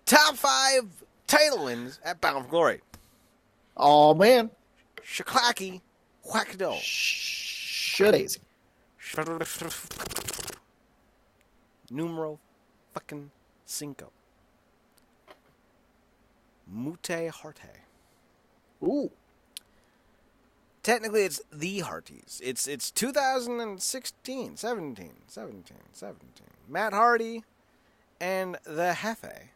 Top 5 title wins at Bound for Glory. Oh, man. Shaklacky, whackado. Shit. Numero fucking cinco. Mute Harte. Ooh. Technically, it's the Harties. It's 2016, 17. Matt Hardy and the Hefe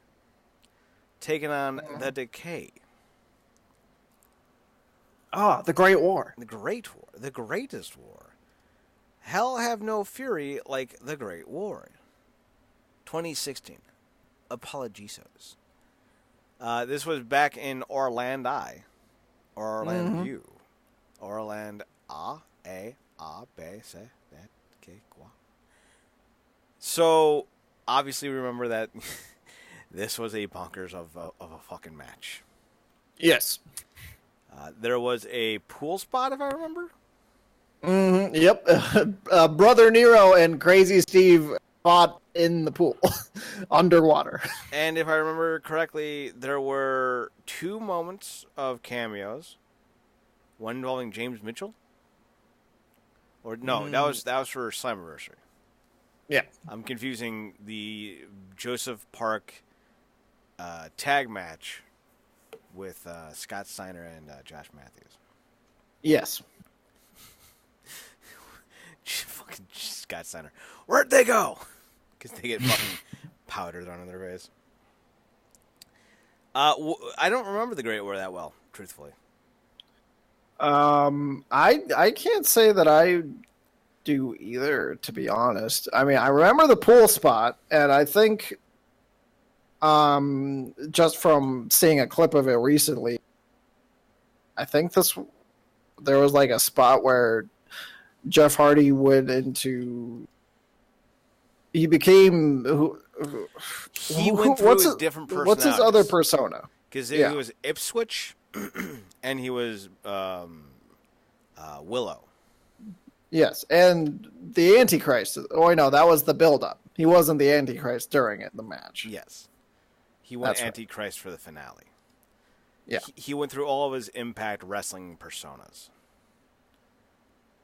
taking on the Decay. Ah, the Great War. The Great War. The greatest war. Hell have no fury like the Great War. 2016. Apologisos. This was back in Orlando. Orlando. Orlando. So, obviously, remember that this was a bonkers of a fucking match. Yes. There was a pool spot, if I remember. Mm-hmm. Yep. Brother Nero and Crazy Steve fought in the pool, underwater. And if I remember correctly, there were 2 moments of cameos. One involving James Mitchell. Or no, that was for Slammiversary. Yeah. I'm confusing the Joseph Park tag match with Scott Steiner and Josh Matthews. Yes. Fucking Scott Steiner. Where'd they go? Because they get fucking powder thrown in their face. I don't remember the Great War that well, truthfully. I can't say that I do either, to be honest. I mean, I remember the pool spot, and I think, just from seeing a clip of it recently, I think there was like a spot where Jeff Hardy went into. He became He went through his different personalities. What's his other persona? Because he was Ipswich, and he was Willow. Yes, and the Antichrist. Oh, no, that was the build-up. He wasn't the Antichrist during the match. Yes. He went Antichrist for the finale. Yeah. He went through all of his Impact Wrestling personas.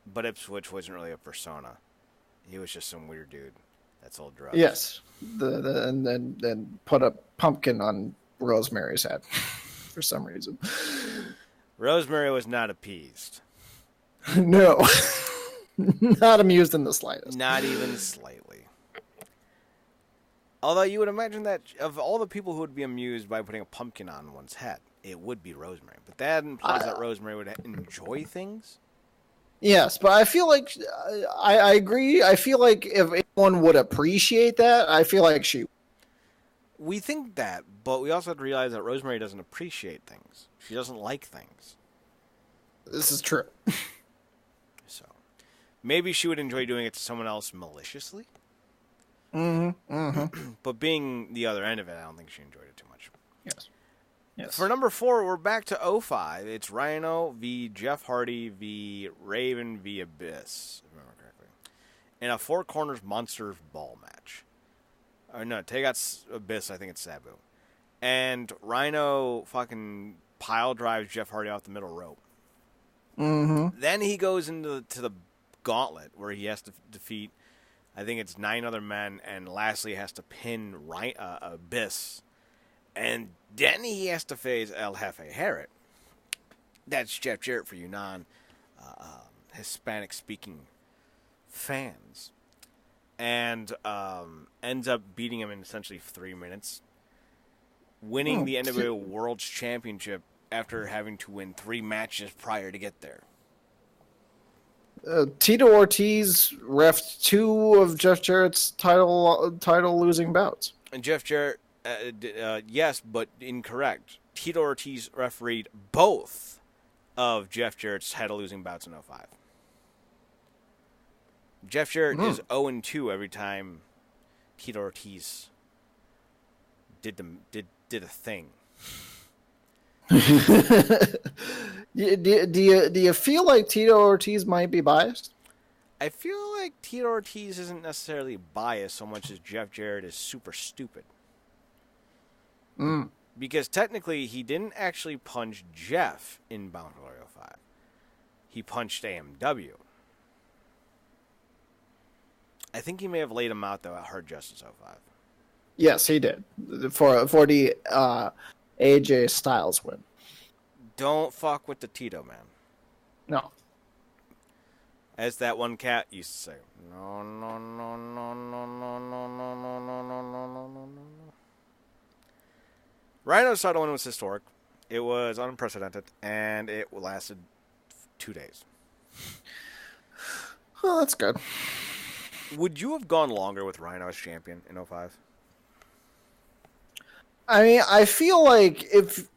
But Ipswich wasn't really a persona. He was just some weird dude that sold drugs. Yes. And then put a pumpkin on Rosemary's head for some reason. Rosemary was not appeased. No. Not amused in the slightest. Not even slightly. Although you would imagine that of all the people who would be amused by putting a pumpkin on one's head, it would be Rosemary. But that implies that Rosemary would enjoy things. Yes, but I feel like I agree. I feel like if anyone would appreciate that, I feel like she. We think that, but we also have to realize that Rosemary doesn't appreciate things. She doesn't like things. This is true. So, maybe she would enjoy doing it to someone else maliciously. But being the other end of it, I don't think she enjoyed it too much. Yes. For number 4, we're back to 05. It's Rhino v. Jeff Hardy v. Raven v. Abyss, if I remember correctly. In a 4 corners Monsters Ball match. Or no, take out Abyss, I think it's Sabu. And Rhino fucking pile drives Jeff Hardy off the middle rope. Then he goes into the gauntlet where he has to defeat, I think it's 9 other men, and lastly has to pin Abyss. And then he has to face El Jefe Jarrett. That's Jeff Jarrett for you non-Hispanic-speaking fans. And ends up beating him in essentially 3 minutes. Winning the NWA World Championship after having to win 3 matches prior to get there. Tito Ortiz reffed 2 of Jeff Jarrett's title losing bouts. And Jeff Jarrett, yes, but incorrect. Tito Ortiz refereed both of Jeff Jarrett's title losing bouts in 05. Jeff Jarrett is 0-2 every time Tito Ortiz did a thing. Do you feel like Tito Ortiz might be biased? I feel like Tito Ortiz isn't necessarily biased so much as Jeff Jarrett is super stupid. Because technically, he didn't actually punch Jeff in Bound for Glory 05. He punched AMW. I think he may have laid him out, though, at Hard Justice 05. Yes, he did. For the AJ Styles win. Don't fuck with the Tito, man. No. As that one cat used to say. No, no, no, no, no, no, no, no, no, no, no, no, no, no, no. Rhino's title win was historic. It was unprecedented, and it lasted 2 days. Oh, that's good. Would you have gone longer with Rhino as champion in 05? I mean, I feel like if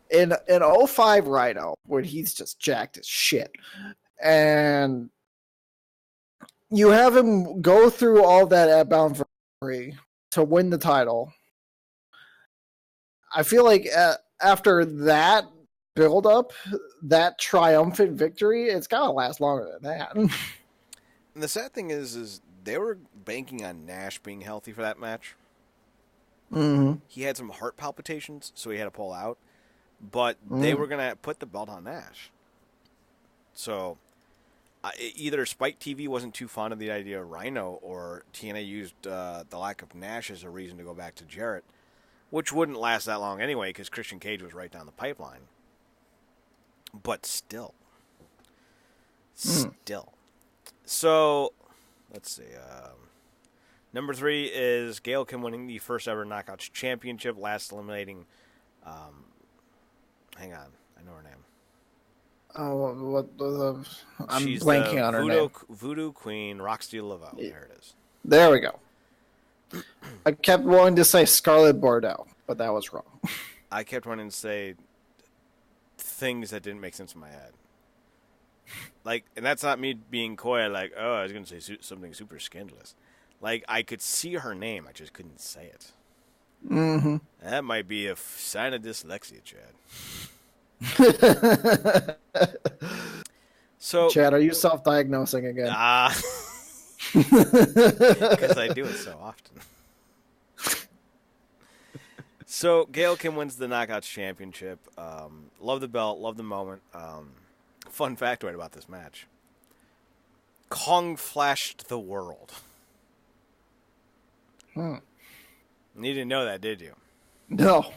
in 05 Rhino, when he's just jacked as shit, and you have him go through all that at Bound for Glory to win the title, I feel like after that build up, that triumphant victory, it's got to last longer than that. And the sad thing is they were banking on Nash being healthy for that match. Mm-hmm. He had some heart palpitations, so he had to pull out. But they were going to put the belt on Nash. So either Spike TV wasn't too fond of the idea of Rhino, or TNA used the lack of Nash as a reason to go back to Jarrett, which wouldn't last that long anyway because Christian Cage was right down the pipeline. But still. So, let's see. Number 3 is Gail Kim winning the first ever Knockouts Championship, last eliminating. Hang on, I know her name. Oh, I'm She's blanking on her name. Voodoo Queen, Roxy Laveau. There it is. There we go. I kept wanting to say Scarlett Bordeaux, but that was wrong. I kept wanting to say things that didn't make sense in my head. Like, and that's not me being coy, like, oh, I was going to say something super scandalous. Like, I could see her name, I just couldn't say it. Mm-hmm. That might be a sign of dyslexia, Chad. So, Chad, are you self-diagnosing again? Because I do it so often. So, Gail Kim wins the Knockouts Championship. Love the belt, love the moment. Fun factoid about this match. Kong flashed the world. You didn't know that, did you? No.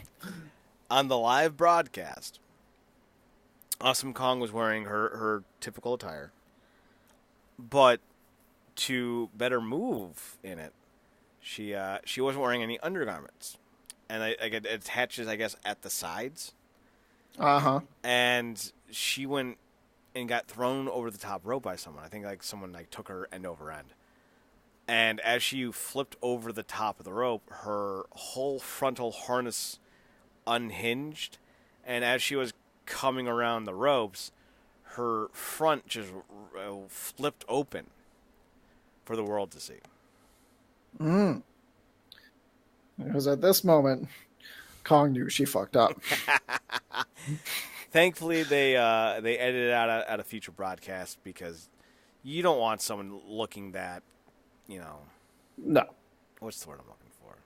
On the live broadcast, Awesome Kong was wearing her typical attire. But to better move in it, she wasn't wearing any undergarments. And it attaches, I guess, at the sides. Uh-huh. And she went and got thrown over the top rope by someone. I think someone took her end over end. And as she flipped over the top of the rope, her whole frontal harness unhinged. And as she was coming around the ropes, her front just flipped open for the world to see. It was at this moment Kong knew she fucked up. Thankfully, they edited it out at a future broadcast because you don't want someone looking that, No. What's the word I'm looking for?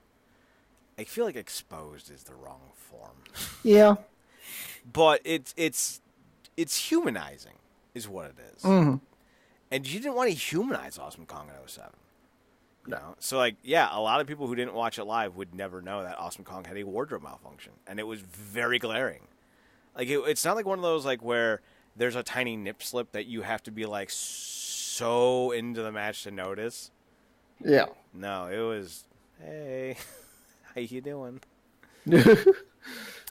I feel like exposed is the wrong form. Yeah. But it's humanizing, is what it is. Mm-hmm. And you didn't want to humanize Awesome Kong in 07. No. So, a lot of people who didn't watch it live would never know that Awesome Kong had a wardrobe malfunction. And it was very glaring. It's not like one of those, where there's a tiny nip slip that you have to be, so into the match to notice. Yeah. No, it was, hey, how you doing? It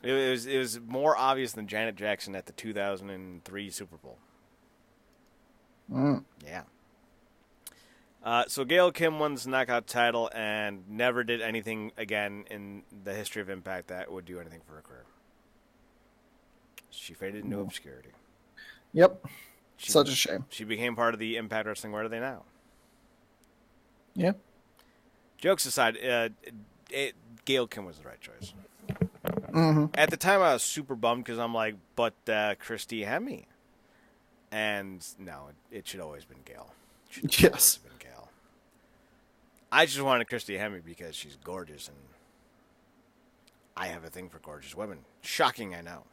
was more obvious than Janet Jackson at the 2003 Super Bowl. Yeah. So Gail Kim wins the Knockout title and never did anything again in the history of Impact that would do anything for her career. She faded into obscurity. Yep. Such a shame. She became part of the Impact Wrestling. Where are they now? Yeah. Jokes aside, Gail Kim was the right choice. Mm-hmm. At the time, I was super bummed because I'm like, but Christy Hemme. And no, it should always been Gail. Yes. Been Gail. I just wanted Christy Hemme because she's gorgeous, and I have a thing for gorgeous women. Shocking, I know.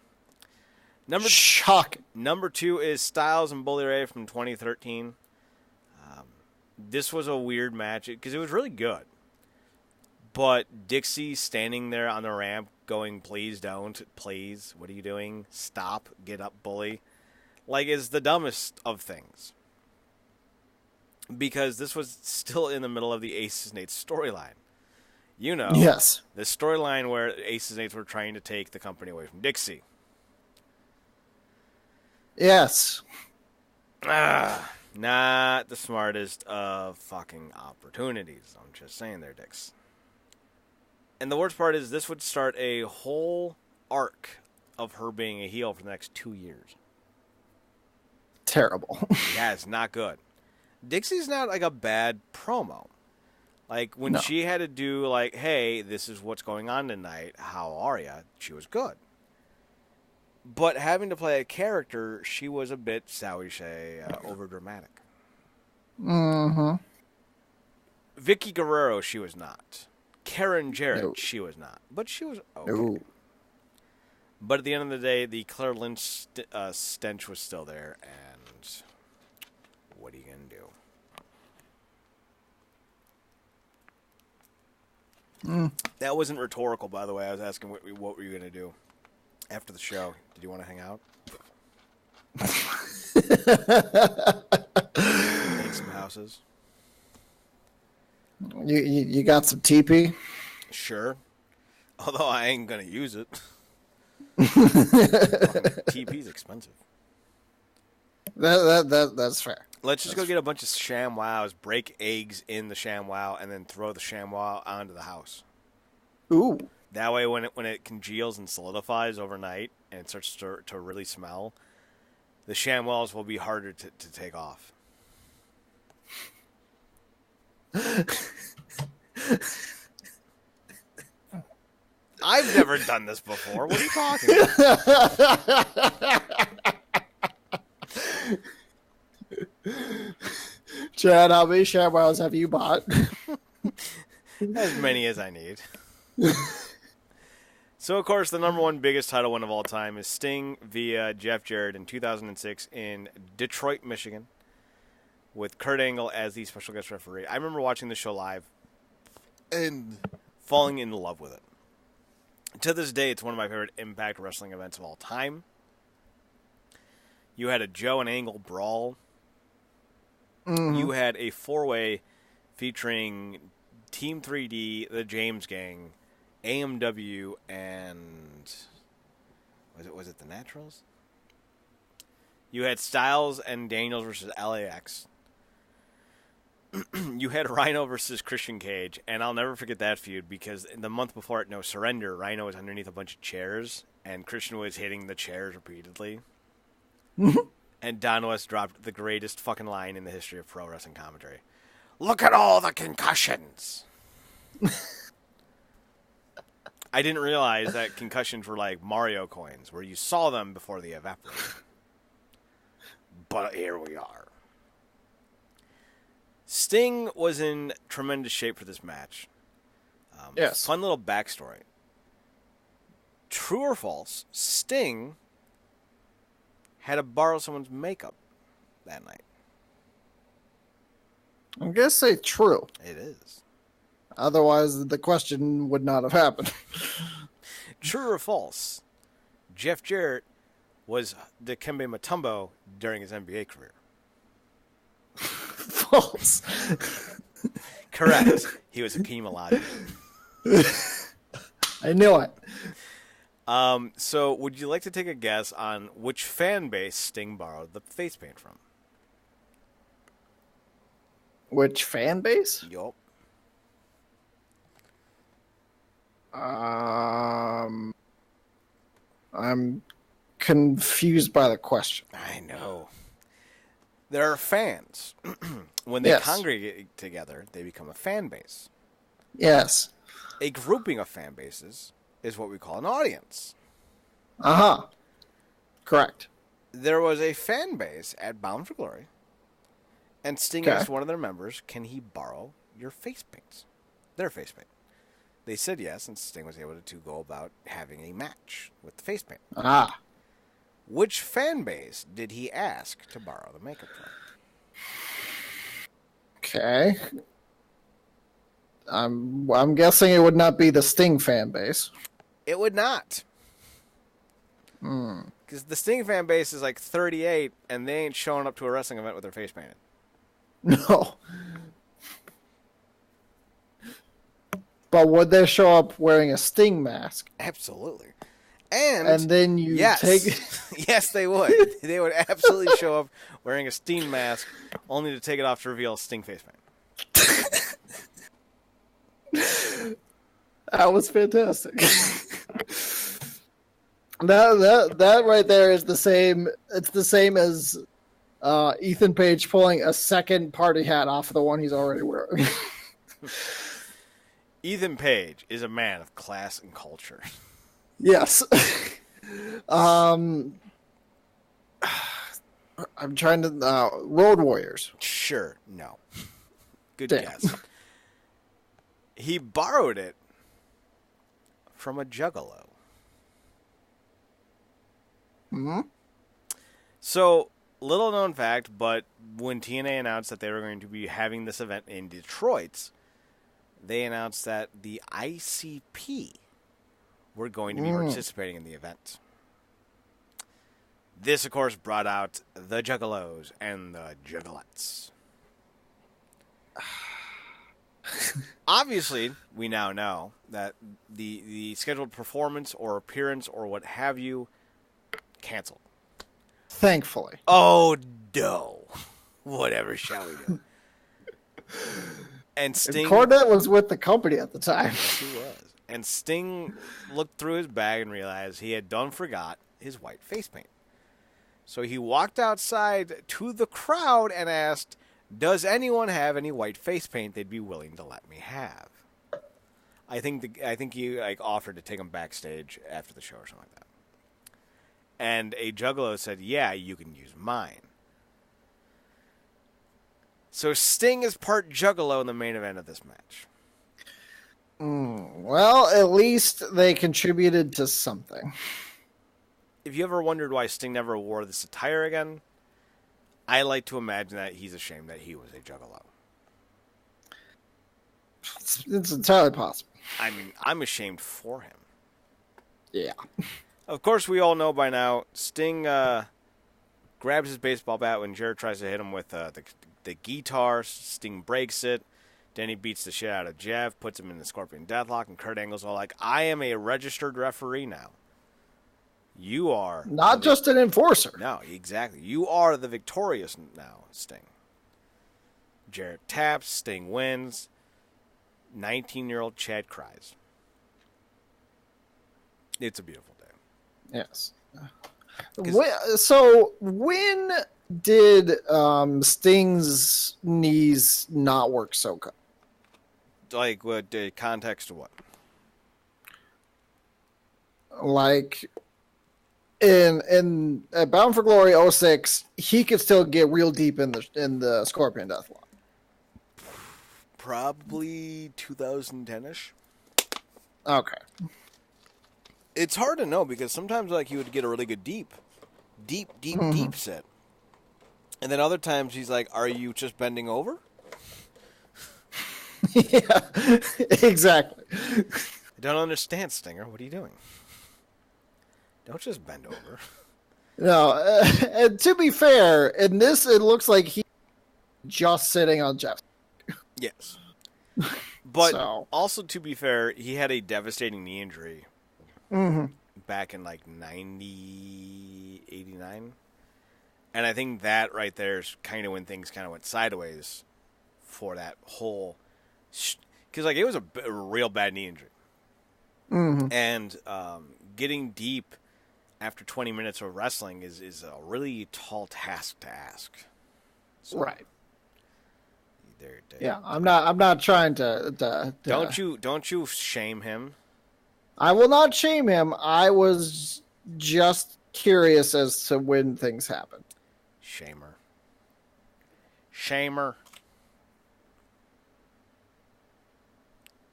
Shocking. Number 2 is Styles and Bully Ray from 2013. This was a weird match because it was really good. But Dixie standing there on the ramp going, please don't, please, what are you doing? Stop, get up, bully. Like, is the dumbest of things. Because this was still in the middle of the Aces and Eights storyline. You know, yes, the storyline where Aces and Eights were trying to take the company away from Dixie. Yes. Not the smartest of fucking opportunities. I'm just saying there, Dix. And the worst part is this would start a whole arc of her being a heel for the next 2 years. Terrible. Yeah, it's not good. Dixie's not like a bad promo. Like when she had to do like, hey, this is what's going on tonight. How are ya? She was good. But having to play a character, she was a bit, shall we say, overdramatic. Mm-hmm. Vicky Guerrero, she was not. Karen Jarrett, she was not. But she was okay. No. But at the end of the day, the Claire Lynch stench was still there, and what are you going to do? That wasn't rhetorical, by the way. I was asking what were you going to do after the show. Did you want to hang out? Eat some houses? You got some TP? Sure. Although I ain't going to use it. TP's expensive. That's fair. Let's just go get a bunch of ShamWows, break eggs in the ShamWow, and then throw the ShamWow onto the house. Ooh. That way, when it congeals and solidifies overnight and it starts to really smell, the ShamWows will be harder to take off. I've never done this before. What are you talking about? Chad, how many ShamWows have you bought? As many as I need. So, of course, the number one biggest title win of all time is Sting via Jeff Jarrett in 2006 in Detroit, Michigan, with Kurt Angle as the special guest referee. I remember watching the show live and falling in love with it. To this day, it's one of my favorite Impact Wrestling events of all time. You had a Joe and Angle brawl. Mm-hmm. You had a four-way featuring Team 3D, the James Gang, AMW, and was it the Naturals? You had Styles and Daniels versus LAX. You had Rhino versus Christian Cage, and I'll never forget that feud because in the month before at No Surrender, Rhino was underneath a bunch of chairs, and Christian was hitting the chairs repeatedly. And Don West dropped the greatest fucking line in the history of pro wrestling commentary. Look at all the concussions! I didn't realize that concussions were like Mario coins, where you saw them before they evaporated. But here we are. Sting was in tremendous shape for this match. Yes. Fun little backstory. True or false, Sting had to borrow someone's makeup that night. I'm going to say true. It is. Otherwise, the question would not have happened. True or false, Jeff Jarrett was Dikembe Mutombo during his NBA career. False. Correct. He was Hakeem Olajuwon. I knew it. So, would you like to take a guess on which fan base Sting borrowed the face paint from? Which fan base? Yup. I'm confused by the question. I know. There are fans. When they congregate together, they become a fan base. Yes. A grouping of fan bases is what we call an audience. Uh-huh. Correct. There was a fan base at Bound for Glory, and Sting asked one of their members, can he borrow your face paints, their face paint. They said yes, and Sting was able to go about having a match with the face paint. Ah. Which fan base did he ask to borrow the makeup from? Okay. I'm guessing it would not be the Sting fan base. It would not. Because the Sting fan base is like 38, and they ain't showing up to a wrestling event with their face painted. No. But would they show up wearing a Sting mask? Absolutely. And then you take... Yes, they would. They would absolutely show up wearing a Sting mask, only to take it off to reveal Sting face paint. That was fantastic. that right there is the same. It's the same as Ethan Page pulling a second party hat off of the one he's already wearing. Ethan Page is a man of class and culture. Yes. I'm trying to... Road Warriors. Sure. No. Good Damn. guess. He borrowed it from a juggalo. Hmm? So, little known fact, but when TNA announced that they were going to be having this event in Detroit, they announced that the ICP were going to be participating in the event. This, of course, brought out the Juggalos and the Juggalettes. Obviously, we now know that the scheduled performance or appearance or what have you canceled. Thankfully. Oh, no. Whatever shall we do? And Sting... Cornette was with the company at the time. He was. And Sting looked through his bag and realized he had done forgot his white face paint. So he walked outside to the crowd and asked, "Does anyone have any white face paint they'd be willing to let me have?" I think he offered to take him backstage after the show or something like that. And a juggalo said, "Yeah, you can use mine." So Sting is part juggalo in the main event of this match. Well, at least they contributed to something. If you ever wondered why Sting never wore this attire again, I like to imagine that he's ashamed that he was a juggalo. It's entirely possible. I mean, I'm ashamed for him. Yeah. Of course, we all know by now, Sting grabs his baseball bat when Jarrett tries to hit him with the guitar. Sting breaks it. Then he beats the shit out of Jeff, puts him in the Scorpion Deathlock, and Kurt Angle's all like, "I am a registered referee now. You are..." Not just an enforcer. No, exactly. You are the victorious now, Sting. Jarrett taps, Sting wins. 19-year-old Chad cries. It's a beautiful day. Yes. So when did Sting's knees not work so good? Like, what context to what? Like in Bound for Glory 06, he could still get real deep in the Scorpion Deathlock. Probably 2010-ish. Okay. It's hard to know because sometimes like he would get a really good deep set. And then other times he's like, "Are you just bending over?" Yeah, exactly. I don't understand, Stinger. What are you doing? Don't just bend over. No, and to be fair, in this, it looks like he's just sitting on Jeff. Yes. But So. Also, to be fair, he had a devastating knee injury back in like 90, 89. And I think that right there is kind of when things kind of went sideways for that whole... Because like, it was a real bad knee injury. And getting deep after 20 minutes of wrestling is a really tall task to ask. So, Right. There. Yeah, I'm not trying to Don't you shame him. I will not shame him. I was just curious as to when things happen. Shamer.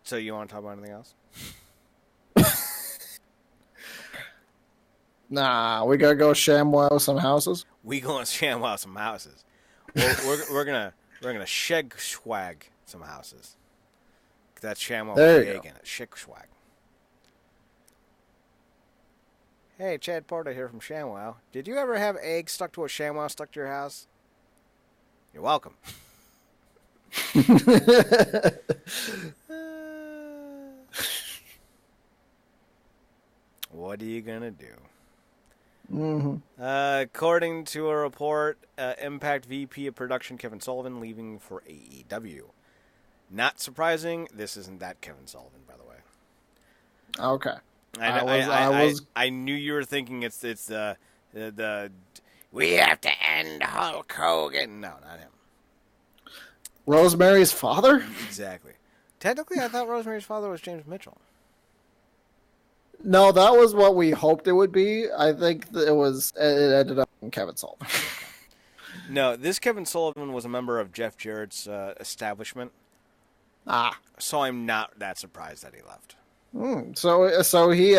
So you want to talk about anything else? Nah, we gotta go ShamWow some houses. We gonna ShamWow some houses. We're gonna sheg swag some houses. That's ShamWow There with you the egg in it. Sheg swag. Hey, Chad Porter here from ShamWow. Did you ever have eggs stuck to a ShamWow stuck to your house? You're welcome. What are you gonna do? Mm-hmm. According to a report, Impact VP of Production Kevin Sullivan leaving for AEW. Not surprising. This isn't that Kevin Sullivan, by the way. Okay. I knew you were thinking it's the we have to end Hulk Hogan. No, not him. Rosemary's father? Exactly. Technically, I thought Rosemary's father was James Mitchell. No, that was what we hoped it would be. I think it ended up being Kevin Sullivan. No, this Kevin Sullivan was a member of Jeff Jarrett's establishment. Ah. So I'm not that surprised that he left. So he actually